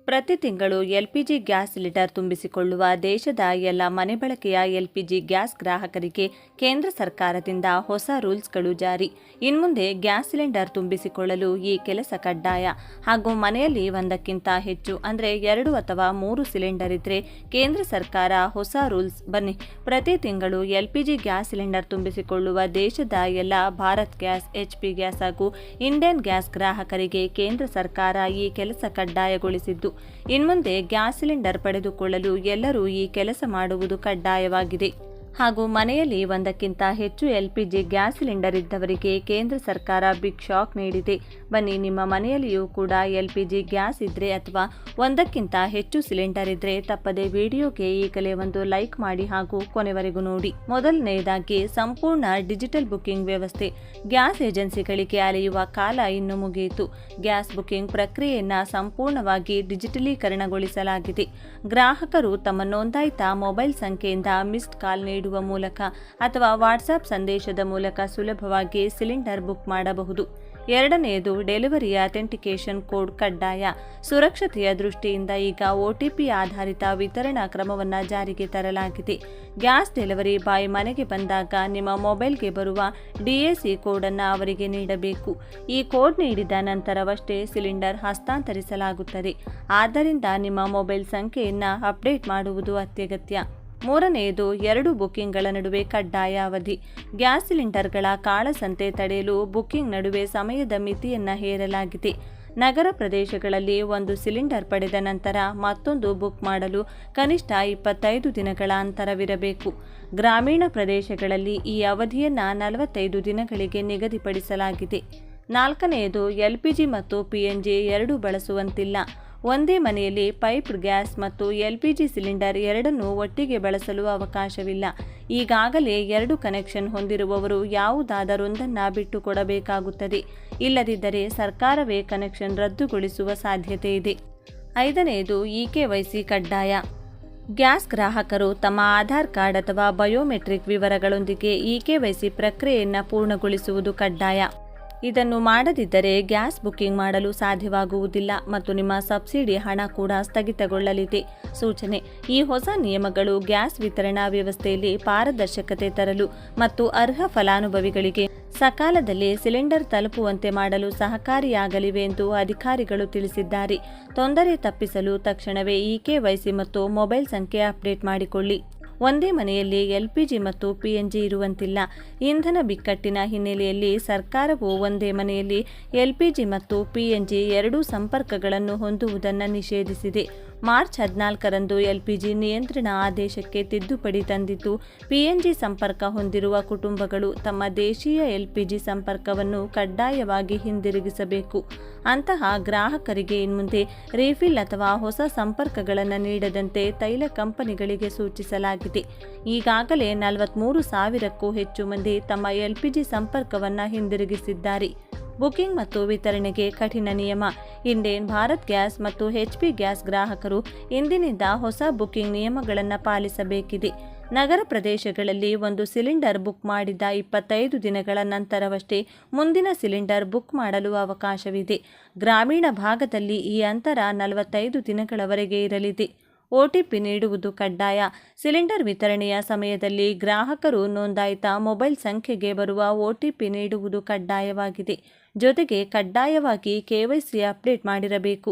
ಪ್ರತಿ ತಿಂಗಳು LPG gas cylinder ತುಂಬಿಸಿಕೊಳ್ಳುವ ದೇಶದ ಎಲ್ಲ ಮನೆ ಬಳಕೆಯ ಎಲ್ಪಿಜಿ ಗ್ಯಾಸ್ ಗ್ರಾಹಕರಿಗೆ ಕೇಂದ್ರ ಸರ್ಕಾರದಿಂದ ಹೊಸ ರೂಲ್ಸ್ಗಳು ಜಾರಿ. ಇನ್ಮುಂದೆ ಗ್ಯಾಸ್ ಸಿಲಿಂಡರ್ ತುಂಬಿಸಿಕೊಳ್ಳಲು ಈ ಕೆಲಸ ಕಡ್ಡಾಯ ಹಾಗೂ ಮನೆಯಲ್ಲಿ ಒಂದಕ್ಕಿಂತ ಹೆಚ್ಚು ಅಂದರೆ 2 ಅಥವಾ 3 ಸಿಲಿಂಡರ್ ಇದ್ರೆ ಕೇಂದ್ರ ಸರ್ಕಾರ ಹೊಸ ರೂಲ್ಸ್ ಬನ್ನಿ ಪ್ರತಿ ತಿಂಗಳು ಎಲ್ಪಿಜಿ ಗ್ಯಾಸ್ ಸಿಲಿಂಡರ್ ತುಂಬಿಸಿಕೊಳ್ಳುವ ದೇಶದ ಎಲ್ಲ ಭಾರತ್ ಗ್ಯಾಸ್, HP ಗ್ಯಾಸ್ ಹಾಗೂ ಇಂಡಿಯನ್ ಗ್ಯಾಸ್ ಗ್ರಾಹಕರಿಗೆ ಕೇಂದ್ರ ಸರ್ಕಾರ ಈ ಕೆಲಸ ಕಡ್ಡಾಯಗೊಳಿಸಿದ್ದು ಇನ್ಮುಂದೆ ಗ್ಯಾಸ್ ಸಿಲಿಂಡರ್ ಪಡೆದುಕೊಳ್ಳಲು ಎಲ್ಲರೂ ಈ ಕೆಲಸ ಮಾಡುವುದು ಕಡ್ಡಾಯವಾಗಿದೆ. ಹಾಗೂ ಮನೆಯಲ್ಲಿ ಒಂದಕ್ಕಿಂತ ಹೆಚ್ಚು ಎಲ್ಪಿಜಿ ಗ್ಯಾಸ್ ಸಿಲಿಂಡರ್ ಇದ್ದವರಿಗೆ ಕೇಂದ್ರ ಸರ್ಕಾರ ಬಿಗ್ ಶಾಕ್ ನೀಡಿದೆ. ಬನ್ನಿ, ನಿಮ್ಮ ಮನೆಯಲ್ಲಿಯೂ ಕೂಡ ಎಲ್ಪಿಜಿ ಗ್ಯಾಸ್ ಇದ್ರೆ ಅಥವಾ ಒಂದಕ್ಕಿಂತ ಹೆಚ್ಚು ಸಿಲಿಂಡರ್ ಇದ್ರೆ ತಪ್ಪದೆ ವಿಡಿಯೋಗೆ ಈಗಲೇ ಒಂದು ಲೈಕ್ ಮಾಡಿ ಹಾಗೂ ಕೊನೆವರೆಗೂ ನೋಡಿ. ಮೊದಲನೆಯದಾಗಿ, ಸಂಪೂರ್ಣ ಡಿಜಿಟಲ್ ಬುಕಿಂಗ್ ವ್ಯವಸ್ಥೆ. ಗ್ಯಾಸ್ ಏಜೆನ್ಸಿಗಳಿಗೆ ಅಲೆಯುವ ಕಾಲ ಇನ್ನು ಮುಗಿಯಿತು. ಗ್ಯಾಸ್ ಬುಕಿಂಗ್ ಪ್ರಕ್ರಿಯೆಯನ್ನು ಸಂಪೂರ್ಣವಾಗಿ ಡಿಜಿಟಲೀಕರಣಗೊಳಿಸಲಾಗಿದೆ. ಗ್ರಾಹಕರು ತಮ್ಮ ನೋಂದಾಯಿತ ಮೊಬೈಲ್ ಸಂಖ್ಯೆಯಿಂದ ಮಿಸ್ಡ್ ಕಾಲ್ ನೀಡುವ ಮೂಲಕ ಅಥವಾ ವಾಟ್ಸ್ಆಪ್ ಸಂದೇಶದ ಮೂಲಕ ಸುಲಭವಾಗಿ ಸಿಲಿಂಡರ್ ಬುಕ್ ಮಾಡಬಹುದು. ಎರಡನೆಯದು, ಡೆಲಿವರಿ ಅಥೆಂಟಿಕೇಷನ್ ಕೋಡ್ ಕಡ್ಡಾಯ. ಸುರಕ್ಷತೆಯ ದೃಷ್ಟಿಯಿಂದ ಈಗ OTP ಆಧಾರಿತ ವಿತರಣಾ ಕ್ರಮವನ್ನು ಜಾರಿಗೆ ತರಲಾಗಿದೆ. ಗ್ಯಾಸ್ ಡೆಲಿವರಿ ಬಾಯ್ ಮನೆಗೆ ಬಂದಾಗ ನಿಮ್ಮ ಮೊಬೈಲ್ಗೆ ಬರುವ DAC ಕೋಡ್ ಅನ್ನು ಅವರಿಗೆ ನೀಡಬೇಕು. ಈ ಕೋಡ್ ನೀಡಿದ ನಂತರವಷ್ಟೇ ಸಿಲಿಂಡರ್ ಹಸ್ತಾಂತರಿಸಲಾಗುತ್ತದೆ. ಆದ್ದರಿಂದ ನಿಮ್ಮ ಮೊಬೈಲ್ ಸಂಖ್ಯೆಯನ್ನು ಅಪ್ಡೇಟ್ ಮಾಡುವುದು ಅತ್ಯಗತ್ಯ. ಮೂರನೆಯದು, 2 ಬುಕಿಂಗ್ಗಳ ನಡುವೆ ಕಡ್ಡಾಯ ಅವಧಿ. ಗ್ಯಾಸ್ ಸಿಲಿಂಡರ್ಗಳ ಕಾಳಸಂತೆ ತಡೆಯಲು ಬುಕಿಂಗ್ ನಡುವೆ ಸಮಯದ ಮಿತಿಯನ್ನು ಹೇರಲಾಗಿದೆ. ನಗರ ಪ್ರದೇಶಗಳಲ್ಲಿ ಒಂದು ಸಿಲಿಂಡರ್ ಪಡೆದ ನಂತರ ಮತ್ತೊಂದು ಬುಕ್ ಮಾಡಲು ಕನಿಷ್ಠ 25 ದಿನಗಳ ಅಂತರವಿರಬೇಕು. ಗ್ರಾಮೀಣ ಪ್ರದೇಶಗಳಲ್ಲಿ ಈ ಅವಧಿಯನ್ನು 45 ದಿನಗಳಿಗೆ ನಿಗದಿಪಡಿಸಲಾಗಿದೆ. ನಾಲ್ಕನೆಯದು, LPG ಮತ್ತು PNG ಎರಡೂ ಬಳಸುವಂತಿಲ್ಲ. ಒಂದೇ ಮನೆಯಲ್ಲಿ ಪೈಪ್ಡ್ ಗ್ಯಾಸ್ ಮತ್ತು LPG ಸಿಲಿಂಡರ್ ಎರಡನ್ನೂ ಒಟ್ಟಿಗೆ ಬಳಸಲು ಅವಕಾಶವಿಲ್ಲ. ಈಗಾಗಲೇ 2 ಕನೆಕ್ಷನ್ ಹೊಂದಿರುವವರು ಯಾವುದಾದರೊಂದನ್ನು ಬಿಟ್ಟುಕೊಡಬೇಕಾಗುತ್ತದೆ. ಇಲ್ಲದಿದ್ದರೆ ಸರ್ಕಾರವೇ ಕನೆಕ್ಷನ್ ರದ್ದುಗೊಳಿಸುವ ಸಾಧ್ಯತೆ ಇದೆ. ಐದನೆಯದು, EKYC ಕಡ್ಡಾಯ. ಗ್ಯಾಸ್ ಗ್ರಾಹಕರು ತಮ್ಮ ಆಧಾರ್ ಕಾರ್ಡ್ ಅಥವಾ ಬಯೋಮೆಟ್ರಿಕ್ ವಿವರಗಳೊಂದಿಗೆ EKYC ಪ್ರಕ್ರಿಯೆಯನ್ನು ಪೂರ್ಣಗೊಳಿಸುವುದು ಕಡ್ಡಾಯ. ಇದನ್ನು ಮಾಡದಿದ್ದರೆ ಗ್ಯಾಸ್ ಬುಕಿಂಗ್ ಮಾಡಲು ಸಾಧ್ಯವಾಗುವುದಿಲ್ಲ ಮತ್ತು ನಿಮ್ಮ ಸಬ್ಸಿಡಿ ಹಣ ಕೂಡ ಸ್ಥಗಿತಗೊಳ್ಳಲಿದೆ. ಸೂಚನೆ: ಈ ಹೊಸ ನಿಯಮಗಳು ಗ್ಯಾಸ್ ವಿತರಣಾ ವ್ಯವಸ್ಥೆಯಲ್ಲಿ ಪಾರದರ್ಶಕತೆ ತರಲು ಮತ್ತು ಅರ್ಹ ಫಲಾನುಭವಿಗಳಿಗೆ ಸಕಾಲದಲ್ಲಿ ಸಿಲಿಂಡರ್ ತಲುಪುವಂತೆ ಮಾಡಲು ಸಹಕಾರಿಯಾಗಲಿವೆ ಎಂದು ಅಧಿಕಾರಿಗಳು ತಿಳಿಸಿದ್ದಾರೆ. ತೊಂದರೆ ತಪ್ಪಿಸಲು ತಕ್ಷಣವೇ EKYC ಮತ್ತು ಮೊಬೈಲ್ ಸಂಖ್ಯೆ ಅಪ್ಡೇಟ್ ಮಾಡಿಕೊಳ್ಳಿ. ಒಂದೇ ಮನೆಯಲ್ಲಿ LPG ಮತ್ತು PNG ಇರುವಂತಿಲ್ಲ. ಇಂಧನ ಬಿಕ್ಕಟ್ಟಿನ ಹಿನ್ನೆಲೆಯಲ್ಲಿ ಸರ್ಕಾರವು ಒಂದೇ ಮನೆಯಲ್ಲಿ LPG ಮತ್ತು PNG ಎರಡೂ ಸಂಪರ್ಕಗಳನ್ನು ಹೊಂದುವುದನ್ನು ನಿಷೇಧಿಸಿದೆ. ಮಾರ್ಚ್ 14ರಂದು LPG ನಿಯಂತ್ರಣ ಆದೇಶಕ್ಕೆ ತಿದ್ದುಪಡಿ ತಂದಿದ್ದು, PNG ಸಂಪರ್ಕ ಹೊಂದಿರುವ ಕುಟುಂಬಗಳು ತಮ್ಮ ದೇಶೀಯ LPG ಸಂಪರ್ಕವನ್ನು ಕಡ್ಡಾಯವಾಗಿ ಹಿಂದಿರುಗಿಸಬೇಕು. ಅಂತಹ ಗ್ರಾಹಕರಿಗೆ ಇನ್ಮುಂದೆ ರೀಫಿಲ್ ಅಥವಾ ಹೊಸ ಸಂಪರ್ಕಗಳನ್ನು ನೀಡದಂತೆ ತೈಲ ಕಂಪನಿಗಳಿಗೆ ಸೂಚಿಸಲಾಗಿದೆ. ಈಗಾಗಲೇ 43,000ಕ್ಕೂ ಹೆಚ್ಚು ಮಂದಿ ತಮ್ಮ LPG ಸಂಪರ್ಕವನ್ನು ಹಿಂದಿರುಗಿಸಿದ್ದಾರೆ. ಬುಕಿಂಗ್ ಮತ್ತು ವಿತರಣೆಗೆ ಕಠಿಣ ನಿಯಮ. ಇಂಡಿಯನ್ ಭಾರತ್ ಗ್ಯಾಸ್ ಮತ್ತು HP ಗ್ಯಾಸ್ ಗ್ರಾಹಕರು ಇಂದಿನಿಂದ ಹೊಸ ಬುಕಿಂಗ್ ನಿಯಮಗಳನ್ನು ಪಾಲಿಸಬೇಕಿದೆ. ನಗರ ಪ್ರದೇಶಗಳಲ್ಲಿ ಒಂದು ಸಿಲಿಂಡರ್ ಬುಕ್ ಮಾಡಿದ 25 ದಿನಗಳ ನಂತರವಷ್ಟೇ ಮುಂದಿನ ಸಿಲಿಂಡರ್ ಬುಕ್ ಮಾಡಲು ಅವಕಾಶವಿದೆ. ಗ್ರಾಮೀಣ ಭಾಗದಲ್ಲಿ ಈ ಅಂತರ 45 ದಿನಗಳವರೆಗೆ ಇರಲಿದೆ. OTP ನೀಡುವುದು ಕಡ್ಡಾಯ. ಸಿಲಿಂಡರ್ ವಿತರಣೆಯ ಸಮಯದಲ್ಲಿ ಗ್ರಾಹಕರು ನೋಂದಾಯಿತ ಮೊಬೈಲ್ ಸಂಖ್ಯೆಗೆ ಬರುವ OTP ನೀಡುವುದು ಕಡ್ಡಾಯವಾಗಿದೆ. ಜೊತೆಗೆ ಕಡ್ಡಾಯವಾಗಿ KYC ಅಪ್ಡೇಟ್ ಮಾಡಿರಬೇಕು.